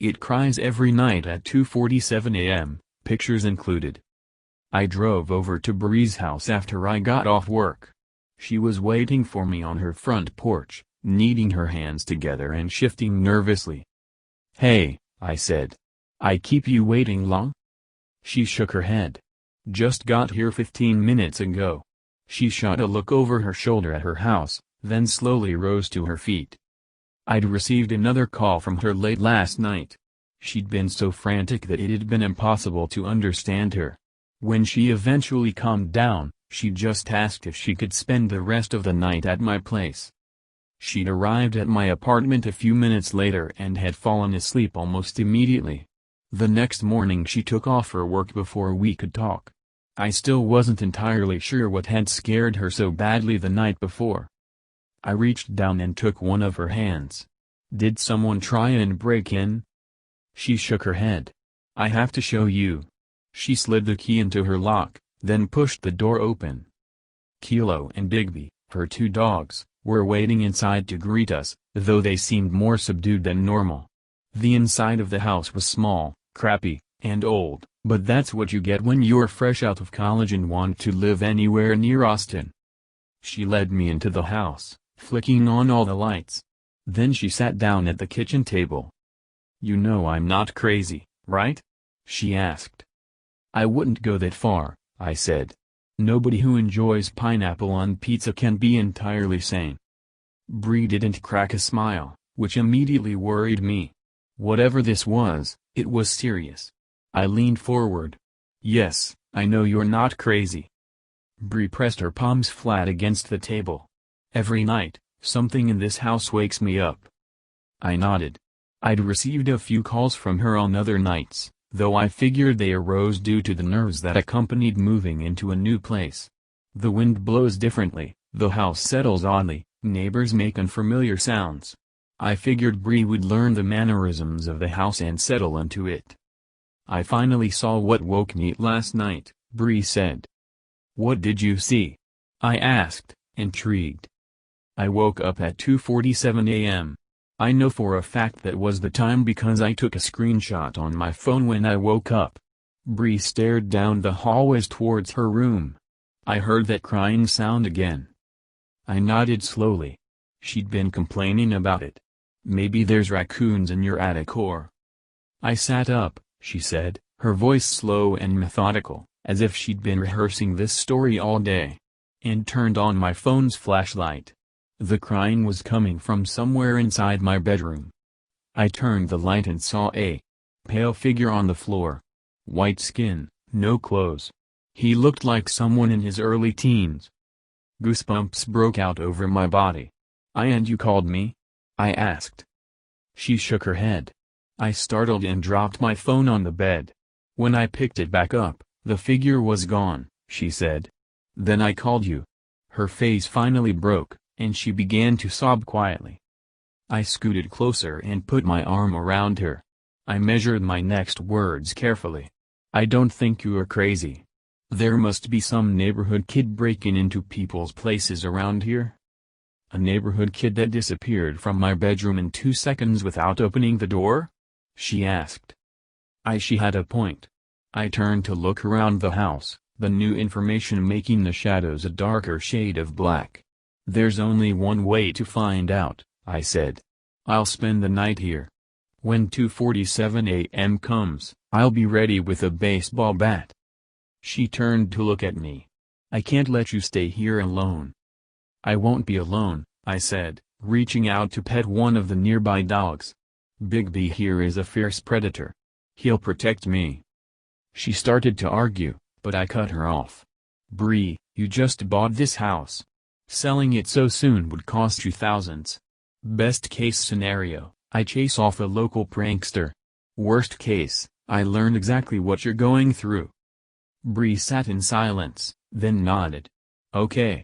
It cries every night at 2:47 a.m., pictures included. I drove over to Bree's house after I got off work. She was waiting for me on her front porch, kneading her hands together and shifting nervously. "Hey," I said. "I keep you waiting long?" She shook her head. "Just got here 15 minutes ago." She shot a look over her shoulder at her house, then slowly rose to her feet. I'd received another call from her late last night. She'd been so frantic that it had been impossible to understand her. When she eventually calmed down, she just asked if she could spend the rest of the night at my place. She'd arrived at my apartment a few minutes later and had fallen asleep almost immediately. The next morning she took off for work before we could talk. I still wasn't entirely sure what had scared her so badly the night before. I reached down and took one of her hands. "Did someone try and break in?" She shook her head. "I have to show you." She slid the key into her lock, then pushed the door open. Kilo and Digby, her two dogs, were waiting inside to greet us, though they seemed more subdued than normal. The inside of the house was small, crappy, and old, but that's what you get when you're fresh out of college and want to live anywhere near Austin. She led me into the house, flicking on all the lights. Then she sat down at the kitchen table. "You know I'm not crazy, right?" she asked. "I wouldn't go that far," I said. "Nobody who enjoys pineapple on pizza can be entirely sane." Bree didn't crack a smile, which immediately worried me. Whatever this was, it was serious. I leaned forward. "Yes, I know you're not crazy." Bree pressed her palms flat against the table. "Every night, something in this house wakes me up." I nodded. I'd received a few calls from her on other nights, though I figured they arose due to the nerves that accompanied moving into a new place. The wind blows differently, the house settles oddly, neighbors make unfamiliar sounds. I figured Bree would learn the mannerisms of the house and settle into it. "I finally saw what woke me last night," Bree said. "What did you see?" I asked, intrigued. "I woke up at 2:47 a.m. I know for a fact that was the time because I took a screenshot on my phone when I woke up." Bree stared down the hallways towards her room. "I heard that crying sound again." I nodded slowly. She'd been complaining about it. "Maybe there's raccoons in your attic or—" I sat up, she said, her voice slow and methodical, as if she'd been rehearsing this story all day, and turned on my phone's flashlight. The crying was coming from somewhere inside my bedroom. I turned the light and saw a pale figure on the floor. White skin, no clothes. He looked like someone in his early teens. Goosebumps broke out over my body. "And you called me?" I asked. She shook her head. I startled and dropped my phone on the bed. "When I picked it back up, the figure was gone," she said. "Then I called you." Her face finally broke, and she began to sob quietly. I scooted closer and put my arm around her. I measured my next words carefully. "I don't think you are crazy. There must be some neighborhood kid breaking into people's places around here." "A neighborhood kid that disappeared from my bedroom in 2 seconds without opening the door?" she asked. She had a point. I turned to look around the house, the new information making the shadows a darker shade of black. "There's only one way to find out," I said. "I'll spend the night here. When 2:47 a.m. comes, I'll be ready with a baseball bat." She turned to look at me. "I can't let you stay here alone." "I won't be alone," I said, reaching out to pet one of the nearby dogs. "Bigby here is a fierce predator. He'll protect me." She started to argue, but I cut her off. "Bree, you just bought this house. Selling it so soon would cost you thousands. Best case scenario, I chase off a local prankster. Worst case, I learn exactly what you're going through." Bree sat in silence, then nodded. "Okay."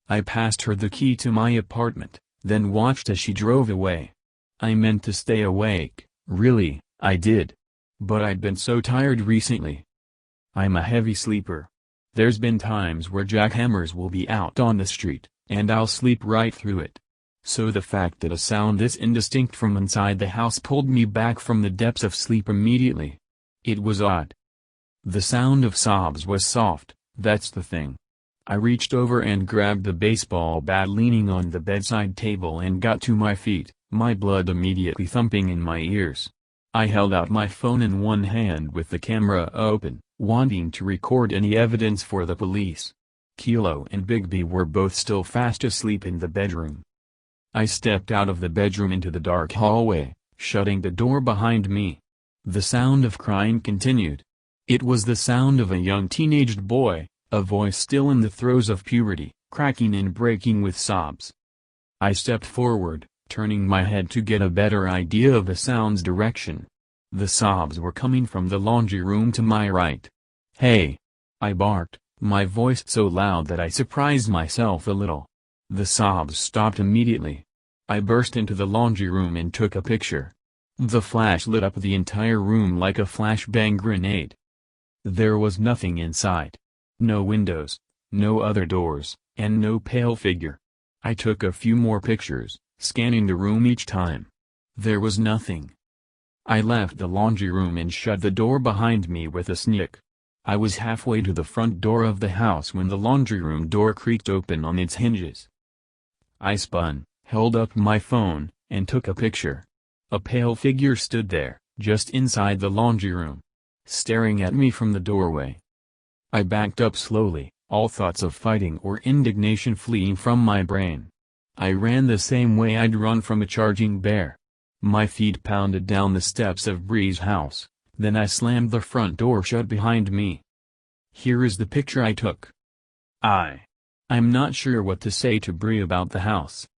I passed her the key to my apartment, then watched as she drove away. I meant to stay awake, really, I did. But I'd been so tired recently. I'm a heavy sleeper. There's been times where jackhammers will be out on the street, and I'll sleep right through it. So the fact that a sound this indistinct from inside the house pulled me back from the depths of sleep immediately. It was odd. The sound of sobs was soft, that's the thing. I reached over and grabbed the baseball bat leaning on the bedside table and got to my feet, my blood immediately thumping in my ears. I held out my phone in one hand with the camera open, wanting to record any evidence for the police. Kilo and Bigby were both still fast asleep in the bedroom. I stepped out of the bedroom into the dark hallway, shutting the door behind me. The sound of crying continued. It was the sound of a young teenaged boy, a voice still in the throes of puberty, cracking and breaking with sobs. I stepped forward, turning my head to get a better idea of the sound's direction. The sobs were coming from the laundry room to my right. "Hey!" I barked, my voice so loud that I surprised myself a little. The sobs stopped immediately. I burst into the laundry room and took a picture. The flash lit up the entire room like a flashbang grenade. There was nothing inside. No windows, no other doors, and no pale figure. I took a few more pictures, scanning the room each time. There was nothing. I left the laundry room and shut the door behind me with a snick. I was halfway to the front door of the house when the laundry room door creaked open on its hinges. I spun, held up my phone, and took a picture. A pale figure stood there, just inside the laundry room, staring at me from the doorway. I backed up slowly, all thoughts of fighting or indignation fleeing from my brain. I ran the same way I'd run from a charging bear. My feet pounded down the steps of Bree's house, then I slammed the front door shut behind me. Here is the picture I took. I'm not sure what to say to Bree about the house.